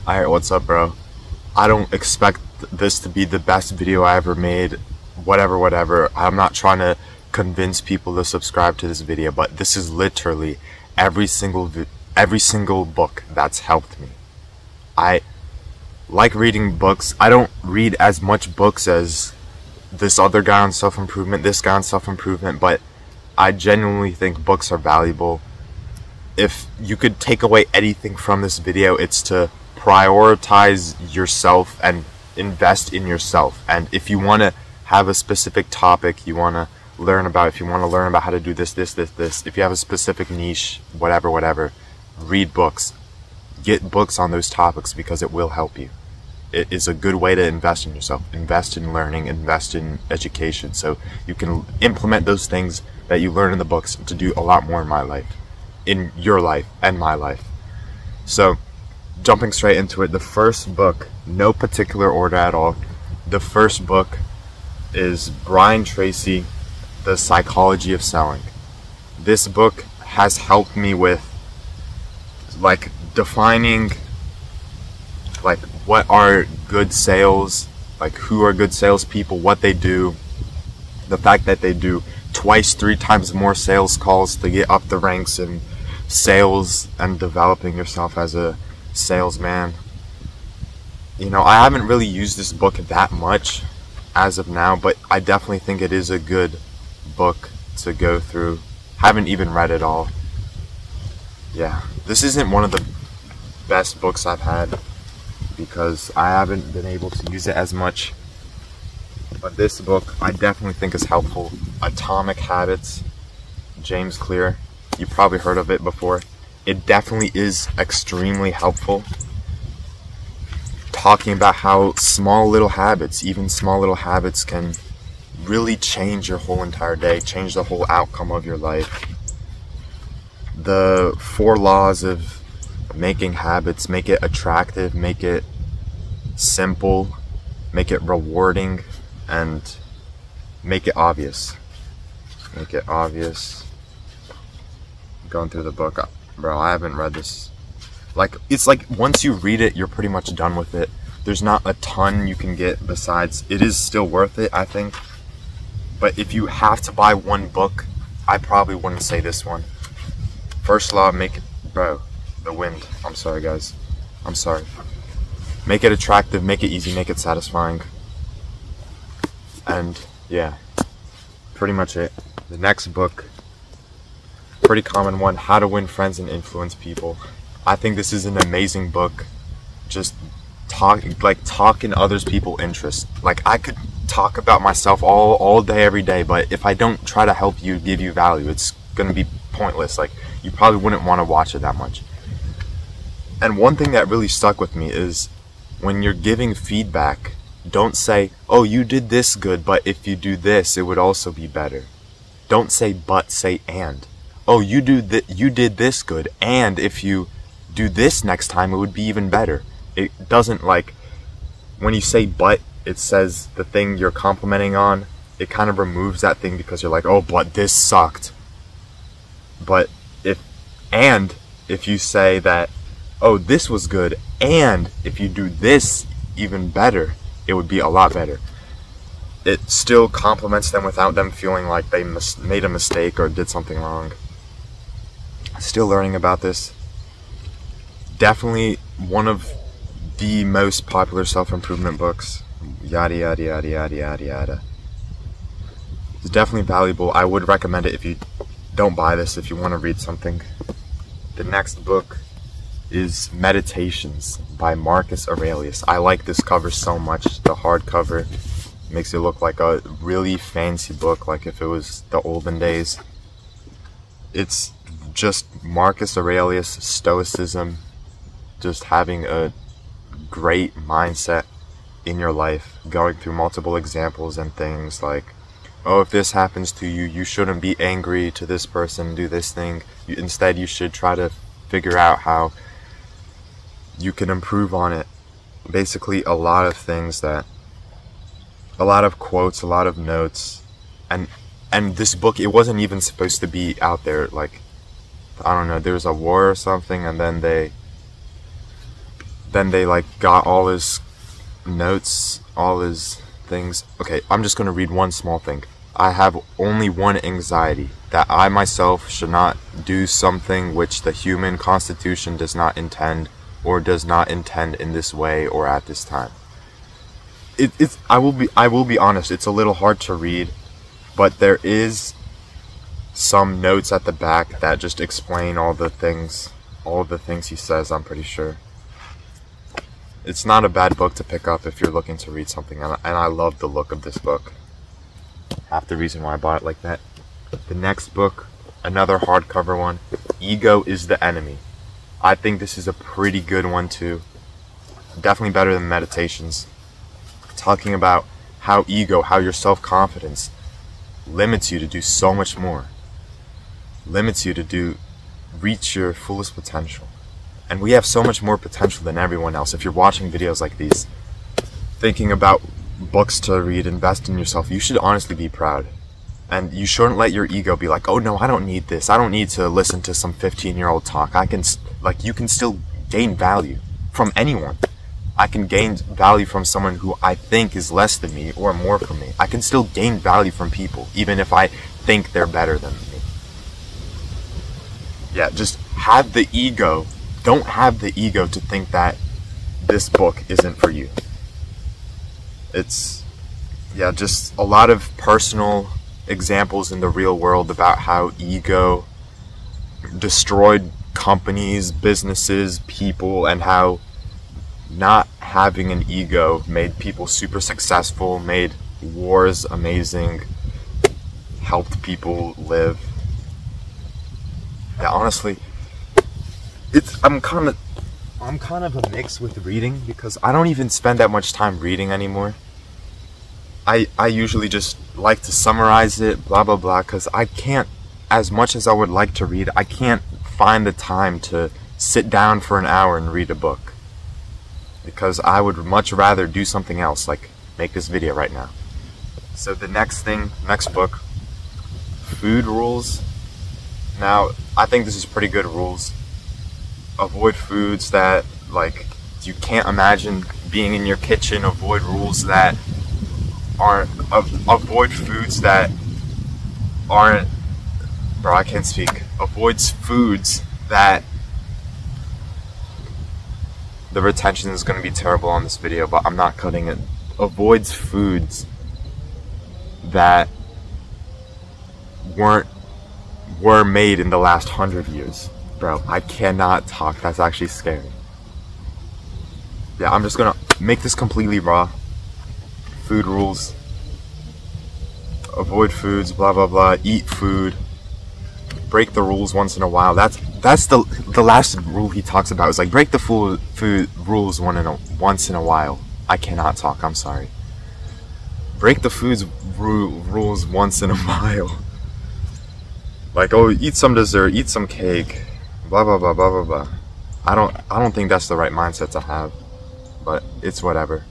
Alright, what's up, bro? I don't expect this to be the best video I ever made, whatever. I'm not trying to convince people to subscribe to this video, but this is literally every single book that's helped me. I like reading books. I don't read as much books as this other guy on self-improvement, this guy on self-improvement, but I genuinely think books are valuable. If you could take away anything from this video, it's to prioritize yourself and invest in yourself. And if you want to have a specific topic you want to learn about, if you want to learn about how to do this, if you have a specific niche, whatever, read books. Get books on those topics because it will help you. It is a good way to invest in yourself, invest in learning, invest in education, so you can implement those things that you learn in the books to do a lot more in my life, in your life and my life. So jumping straight into it, the first book, no particular order at all, the first book is Brian Tracy, The Psychology of Selling. This book has helped me with defining what are good sales, who are good salespeople, what they do, the fact that they do twice, 3 times more sales calls to get up the ranks in sales and developing yourself as a salesman. I haven't really used this book that much as of now, but I definitely think it is a good book to go through. Haven't even read it all. Yeah, this isn't one of the best books I've had because I haven't been able to use it as much, but this book I definitely think is helpful. Atomic Habits, James Clear. You probably heard of it before. It definitely is extremely helpful, talking about how small little habits, even small little habits, can really change your whole entire day, change the whole outcome of your life. The 4 laws of making habits: make it attractive, make it simple, make it rewarding, and make it obvious. Make it obvious. Going through the book, bro, I haven't read this. It's once you read it, you're pretty much done with it. There's not a ton you can get besides. It is still worth it, I think. But if you have to buy one book, I probably wouldn't say this one. First law, bro, the wind. I'm sorry, guys. I'm sorry. Make it attractive, make it easy, make it satisfying. And yeah, pretty much it. The next book, pretty common one, How to Win Friends and Influence People. I think this is an amazing book. Just talking others people's interests. I could talk about myself all day, every day, but if I don't try to help you, give you value, it's gonna be pointless. You probably wouldn't want to watch it that much. And one thing that really stuck with me is when you're giving feedback, don't say, oh, you did this good, but if you do this, it would also be better. Don't say but, say and. Oh, you did this good, and if you do this next time, it would be even better. It doesn't, when you say but, it says the thing you're complimenting on, it kind of removes that thing because you're like, oh, but this sucked. But if you say that, oh, this was good, and if you do this even better, it would be a lot better. It still compliments them without them feeling like they made a mistake or did something wrong. Still learning about this. Definitely one of the most popular self-improvement books. Yada yada yada yada yada yada. It's definitely valuable. I would recommend it if you don't buy this, if you want to read something. The next book is Meditations by Marcus Aurelius. I like this cover so much. The hardcover makes it look like a really fancy book, like if it was the olden days. It's just Marcus Aurelius, stoicism, just having a great mindset in your life, going through multiple examples and things like, oh, if this happens to you, you shouldn't be angry to this person, do this thing. Instead, you should try to figure out how you can improve on it. Basically, a lot of things a lot of quotes, a lot of notes. And this book, it wasn't even supposed to be out there. I don't know, there was a war or something, and then then they like got all his notes, all his things. Okay, I'm just gonna read one small thing. I have only one anxiety, that I myself should not do something which the human constitution does not intend, or does not intend in this way or at this time. I will be honest, it's a little hard to read, but there is some notes at the back that just explain all the things he says, I'm pretty sure. It's not a bad book to pick up if you're looking to read something, and I love the look of this book. Half the reason why I bought it like that. The next book, another hardcover one, Ego is the Enemy. I think this is a pretty good one too. Definitely better than Meditations. Talking about how ego, how your self-confidence limits you to do so much more. Limits you to reach your fullest potential. And we have so much more potential than everyone else. If you're watching videos like these, thinking about books to read, invest in yourself, you should honestly be proud. And you shouldn't let your ego be like, oh no, I don't need this. I don't need to listen to some 15-year-old talk. You can still gain value from anyone. I can gain value from someone who I think is less than me or more from me. I can still gain value from people, even if I think they're better than me. Yeah, just have the ego. Don't have the ego to think that this book isn't for you. It's, yeah, just a lot of personal examples in the real world about how ego destroyed companies, businesses, people, and how not having an ego made people super successful, made wars amazing, helped people live. Yeah, honestly, I'm kind of a mix with reading, because I don't even spend that much time reading anymore. I usually just like to summarize it, blah blah blah, because I can't, as much as I would like to read, I can't find the time to sit down for an hour and read a book. Because I would much rather do something else, like make this video right now. So the next book, Food Rules. Now, I think this is pretty good rules. Avoid foods that, like, you can't imagine being in your kitchen. Avoid rules that aren't, avoid foods that aren't, bro, I can't speak. Avoids foods that, the retention is going to be terrible on this video, but I'm not cutting it. Avoids foods that were made in the last 100 years. Bro, I cannot talk. That's actually scary. Yeah, I'm just gonna make this completely raw. Food rules. Avoid foods, blah blah blah. Eat food. Break the rules once in a while. That's the last rule he talks about. Is like, break the food rules once in a while. I cannot talk. I'm sorry. Break the food's rules once in a while. Like, oh, eat some dessert, eat some cake, blah blah blah blah blah blah. I don't think that's the right mindset to have, but it's whatever.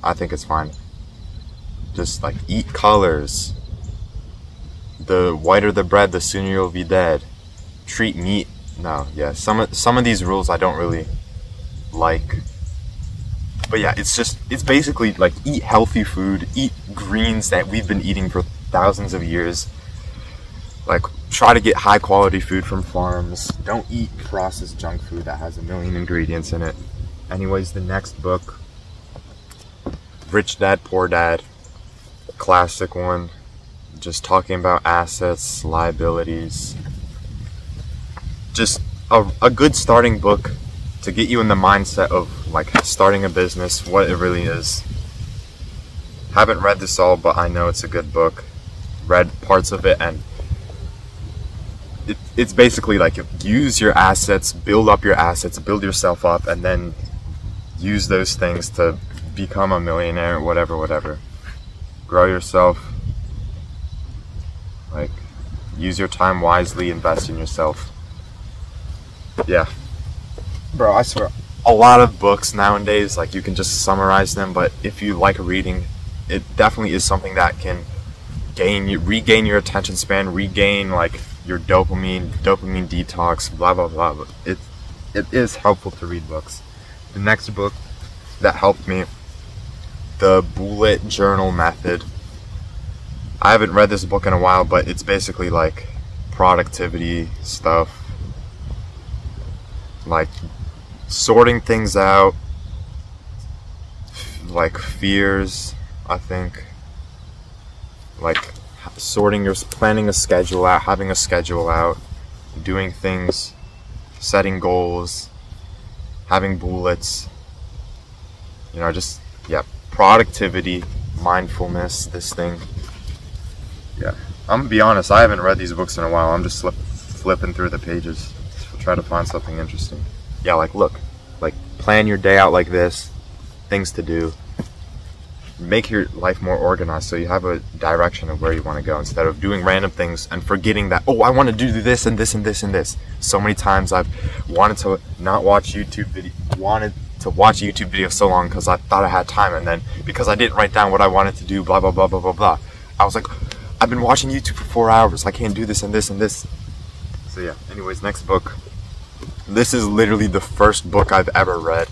I think it's fine. Just like, eat colors. The whiter the bread, the sooner you'll be dead. Treat meat. No, yeah, some of these rules I don't really like. But yeah, it's basically like, eat healthy food, eat greens that we've been eating for thousands of years. Like, try to get high quality food from farms. Don't eat processed junk food that has a million ingredients in it. Anyways, the next book, Rich Dad, Poor Dad. Classic one. Just talking about assets, liabilities. Just a good starting book to get you in the mindset of, like, starting a business, what it really is. Haven't read this all, but I know it's a good book. Read parts of it, and it's basically like, use your assets, build up your assets, build yourself up, and then use those things to become a millionaire, whatever. Grow yourself. Like, use your time wisely, invest in yourself. Yeah. Bro, I swear, a lot of books nowadays, like, you can just summarize them, but if you like reading, it definitely is something that can regain your attention span, regain, like, your dopamine detox, blah blah blah. It is helpful to read books. The next book that helped me, The Bullet Journal Method. I haven't read this book in a while, but it's basically like productivity stuff, like sorting things out, like fears, I think, like planning a schedule out, having a schedule out, doing things, setting goals, having bullets, you know, just, yeah, productivity, mindfulness, this thing. Yeah, I'm gonna be honest, I haven't read these books in a while. I'm just flipping through the pages to try to find something interesting. Yeah, like, look, like, plan your day out like this, things to do. Make your life more organized so you have a direction of where you want to go, instead of doing random things and forgetting that, oh, I want to do this and this and this and this. So many times I've wanted to watch YouTube videos so long because I thought I had time, and then because I didn't write down what I wanted to do, blah blah blah blah blah blah, I was like, I've been watching YouTube for 4 hours, I can't do this and this and this. So yeah, anyways, next book. This is literally the first book I've ever read,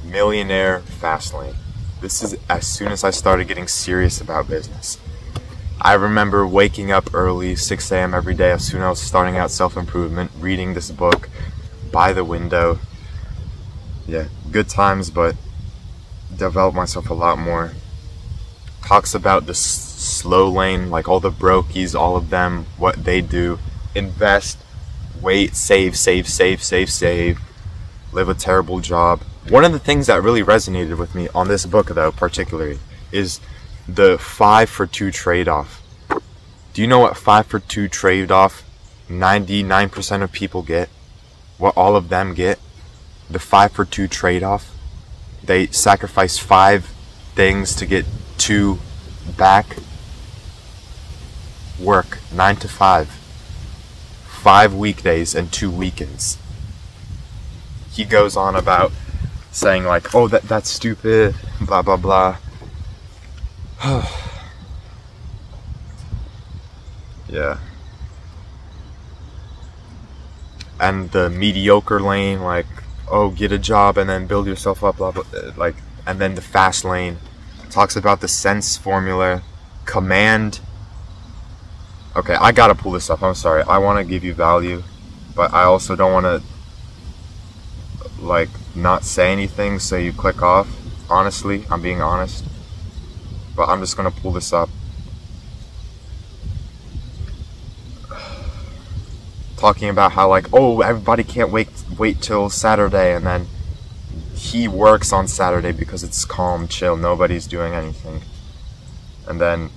Millionaire Fastlane. This is as soon as I started getting serious about business. I remember waking up early, 6 a.m. every day as soon as I was starting out self-improvement, reading this book by the window. Yeah, good times, but developed myself a lot more. Talks about the slow lane, like all the brokies, all of them, what they do. Invest, wait, save, live a terrible job. One of the things that really resonated with me on this book, though, particularly, is the 5-for-2 trade-off. Do you know what 5-for-2 trade-off 99% of people get? What all of them get? The 5-for-2 trade-off. They sacrifice 5 things to get 2 back. Work 9 to 5. 5 weekdays and 2 weekends. He goes on about saying like, oh, that's stupid, blah blah blah. Yeah. And the mediocre lane, like, oh, get a job and then build yourself up, blah blah, like, and then the fast lane talks about the sense formula, command. Okay, I gotta pull this up, I'm sorry. I want to give you value, but I also don't want to, like, not say anything so you click off. Honestly, I'm being honest, but I'm just gonna pull this up. Talking about how, like, oh, everybody can't wait till Saturday, and then he works on Saturday because it's calm, chill, nobody's doing anything, and then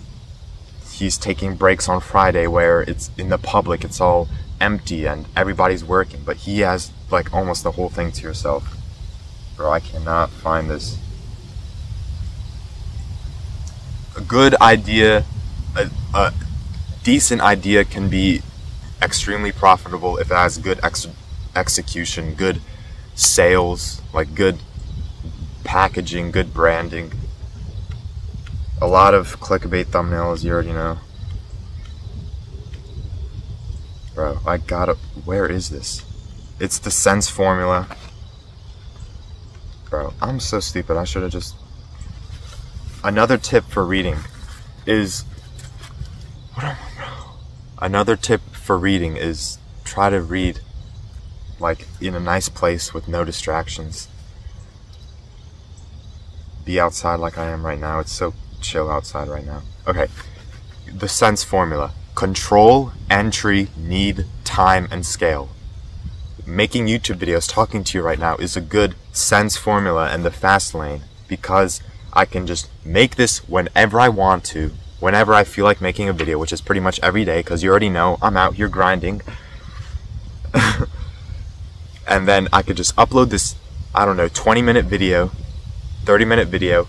he's taking breaks on Friday where it's in the public, it's all empty and everybody's working, but he has like almost the whole thing to yourself. Bro, I cannot find this. A good idea, a decent idea can be extremely profitable if it has good execution, good sales, like good packaging, good branding. A lot of clickbait thumbnails, you already know. Bro, I gotta, where is this? It's the sense formula. Bro, I'm so stupid. I should have just... Another tip for reading is... Another tip for reading is try to read like in a nice place with no distractions. Be outside like I am right now. It's so chill outside right now. Okay, the sense formula. Control, entry, need, time, and scale. Making YouTube videos, talking to you right now, is a good sense formula in the fast lane, because I can just make this whenever I want to, whenever I feel like making a video, which is pretty much every day, because you already know I'm out here grinding. And then I could just upload this, I don't know, 20-minute video, 30-minute video,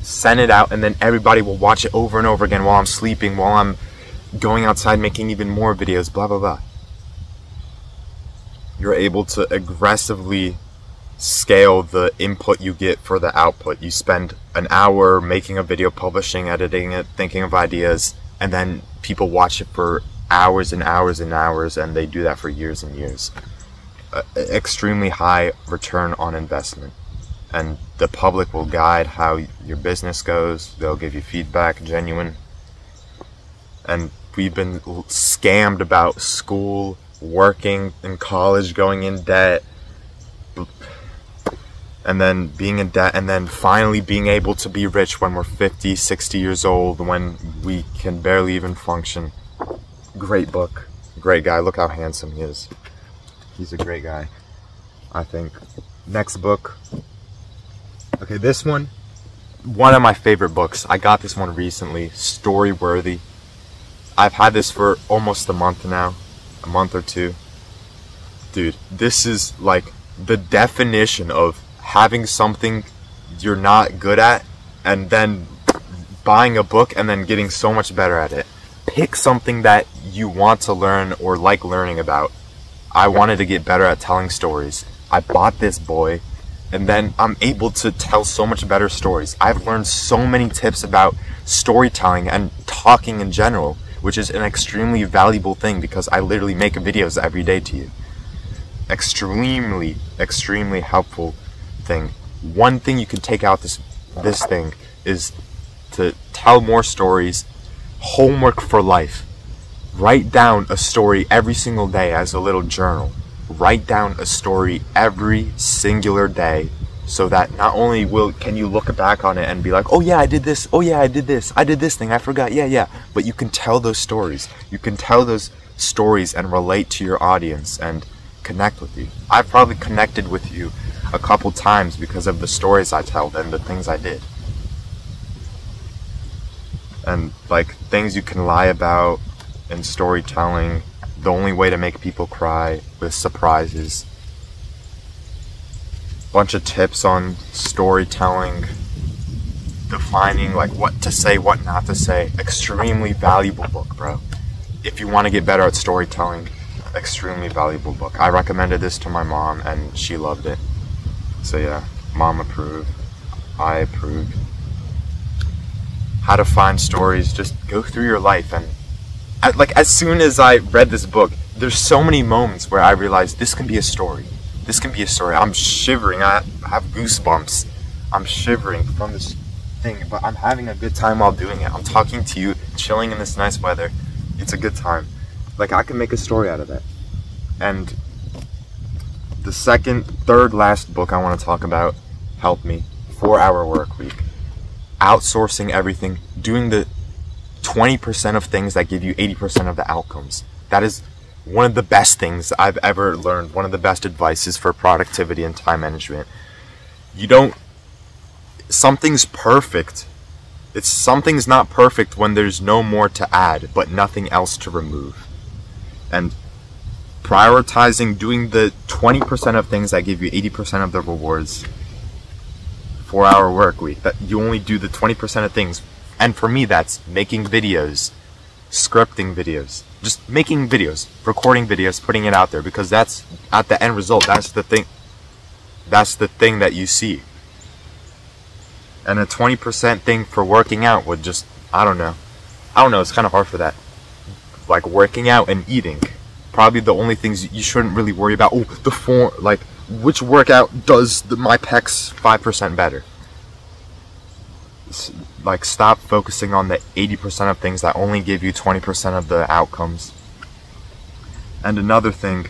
send it out, and then everybody will watch it over and over again while I'm sleeping, while I'm going outside making even more videos, blah blah blah. You're able to aggressively scale the input you get for the output. You spend an hour making a video, publishing, editing it, thinking of ideas, and then people watch it for hours and hours and hours, and they do that for years and years. extremely high return on investment. And the public will guide how your business goes. They'll give you feedback, genuine. And we've been scammed about school, working in college, going in debt, and then being in debt, and then finally being able to be rich when we're 50, 60 years old, when we can barely even function. Great book. Great guy. Look how handsome he is. He's a great guy, I think. Next book. Okay, this one of my favorite books. I got this one recently. Story Worthy. I've had this for almost a month now. A month or two. Dude, this is like the definition of having something you're not good at and then buying a book and then getting so much better at it. Pick something that you want to learn or like learning about. I wanted to get better at telling stories. I bought this boy, and then I'm able to tell so much better stories. I've learned so many tips about storytelling and talking in general, which is an extremely valuable thing because I literally make videos every day to you. Extremely, extremely helpful thing. One thing you can take out this thing is to tell more stories. Homework for life. Write down a story every single day as a little journal. Write down a story every singular day so that not only can you look back on it and be like, oh yeah, I did this, oh yeah, I did this thing, I forgot, yeah, but you can tell those stories. You can tell those stories and relate to your audience and connect with you. I've probably connected with you a couple times because of the stories I tell and the things I did. And like things you can lie about in storytelling, the only way to make people cry with surprises. Bunch of tips on storytelling, defining like what to say, what not to say. Extremely valuable book, bro. If you want to get better at storytelling, extremely valuable book. I recommended this to my mom and she loved it. So yeah, mom approved. I approved. How to find stories. Just go through your life and like as soon as I read this book, there's so many moments where I realized this can be a story. This can be a story. I'm shivering. I have goosebumps. I'm shivering from this thing, but I'm having a good time while doing it. I'm talking to you, chilling in this nice weather. It's a good time. Like I can make a story out of that. And the third last book I want to talk about helped me. 4-Hour Work Week. Outsourcing everything, doing the 20% of things that give you 80% of the outcomes. That is one of the best things I've ever learned. One of the best advices for productivity and time management. Something's perfect. Something's not perfect when there's no more to add, but nothing else to remove. And prioritizing doing the 20% of things that give you 80% of the rewards. 4-Hour Work Week. That you only do the 20% of things. And for me, that's making videos, scripting videos, just making videos, recording videos, putting it out there, because that's at the end result. That's the thing that you see. And a 20% thing for working out would just, I don't know, it's kind of hard for that. Like working out and eating, probably the only things you shouldn't really worry about. Oh, the form, like which workout does my pecs 5% better? Like stop focusing on the 80% of things that only give you 20% of the outcomes. And another thing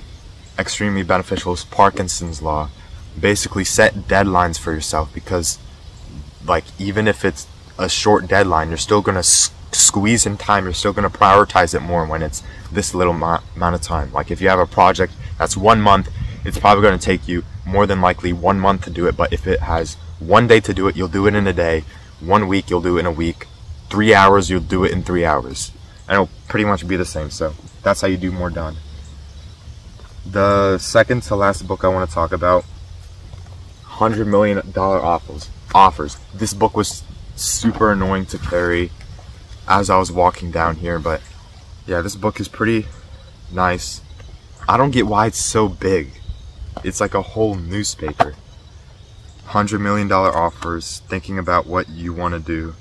extremely beneficial is Parkinson's law. Basically set deadlines for yourself, because like even if it's a short deadline, you're still gonna squeeze in time. You're still gonna prioritize it more when it's this little amount of time. Like if you have a project that's 1 month, it's probably gonna take you more than likely 1 month to do it. But if it has 1 day to do it, you'll do it in a day. 1 week, you'll do it in a week. 3 hours, you'll do it in 3 hours. And it'll pretty much be the same. So that's how you do more done. The second to last book I want to talk about, $100 million offers. This book was super annoying to carry as I was walking down here, but yeah, this book is pretty nice. I don't get why it's so big. It's like a whole newspaper. $100 million offers, thinking about what you want to do.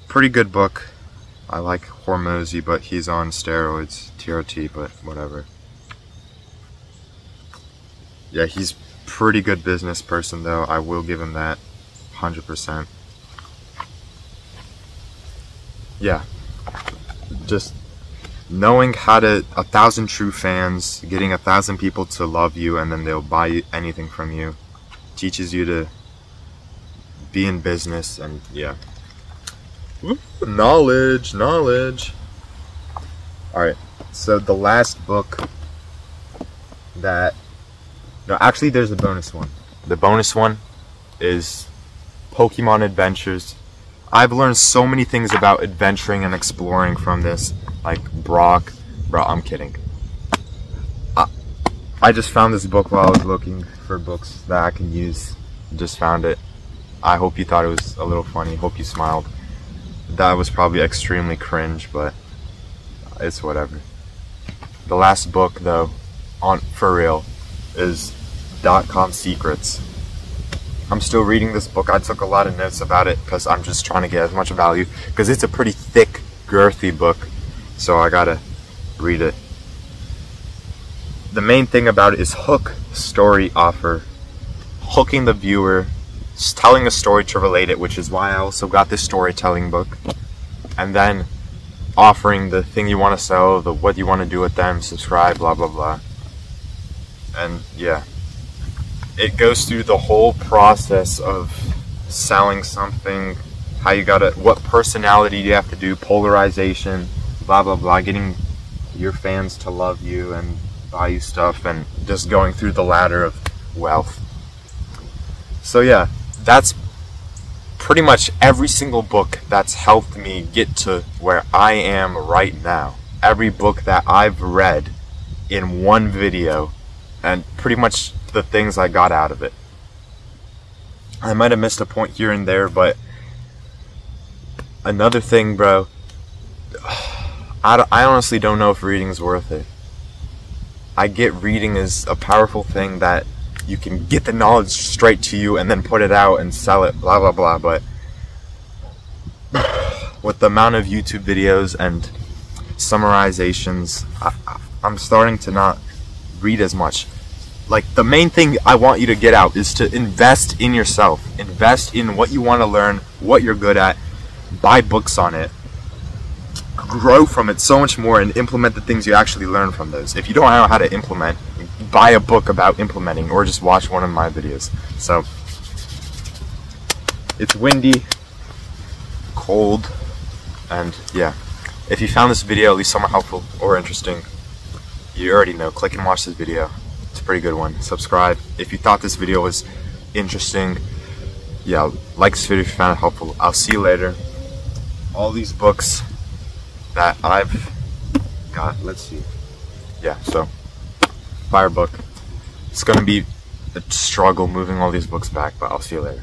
Pretty good book. I like Hormozy, but he's on steroids. TRT, but whatever. Yeah, he's pretty good business person though. I will give him that, 100%. Yeah, just knowing how to 1,000 true fans, getting 1,000 people to love you, and then they'll buy anything from you, teaches you to be in business. And yeah, knowledge. All right, so the last book that, no, actually there's a bonus one. The bonus one is Pokemon Adventures. I've learned so many things about adventuring and exploring from this, like Brock. Bro, I'm kidding. I just found this book while I was looking for books that I can use. Just found it. I hope you thought it was a little funny. Hope you smiled. That was probably extremely cringe, but it's whatever. The last book, though, for real, is .com Secrets. I'm still reading this book. I took a lot of notes about it because I'm just trying to get as much value, because it's a pretty thick, girthy book, so I gotta read it. The main thing about it is hook, story, offer. Hooking the viewer, telling a story to relate it, which is why I also got this storytelling book. And then offering the thing you want to sell, what you want to do with them, subscribe, blah blah blah. And yeah, it goes through the whole process of selling something, how you gotta, what personality you have to do, polarization, blah blah blah, getting your fans to love you and buy you stuff, and just going through the ladder of wealth. So yeah, that's pretty much every single book that's helped me get to where I am right now. Every book that I've read in one video, and pretty much the things I got out of it. I might have missed a point here and there, but another thing, bro, I honestly don't know if reading's worth it. I get reading is a powerful thing that you can get the knowledge straight to you and then put it out and sell it, blah blah blah, but with the amount of YouTube videos and summarizations, I'm starting to not read as much. Like, the main thing I want you to get out is to invest in yourself. Invest in what you want to learn, what you're good at. Buy books on it. Grow from it so much more, and implement the things you actually learn from those. If you don't know how to implement, buy a book about implementing, or just watch one of my videos. So, it's windy, cold, and yeah. If you found this video at least somewhat helpful or interesting, you already know, click and watch this video. It's a pretty good one. Subscribe. If you thought this video was interesting, yeah, like this video if you found it helpful. I'll see you later. All these books that I've got, let's see. Yeah, so, fire book. It's gonna be a struggle moving all these books back, but I'll see you later.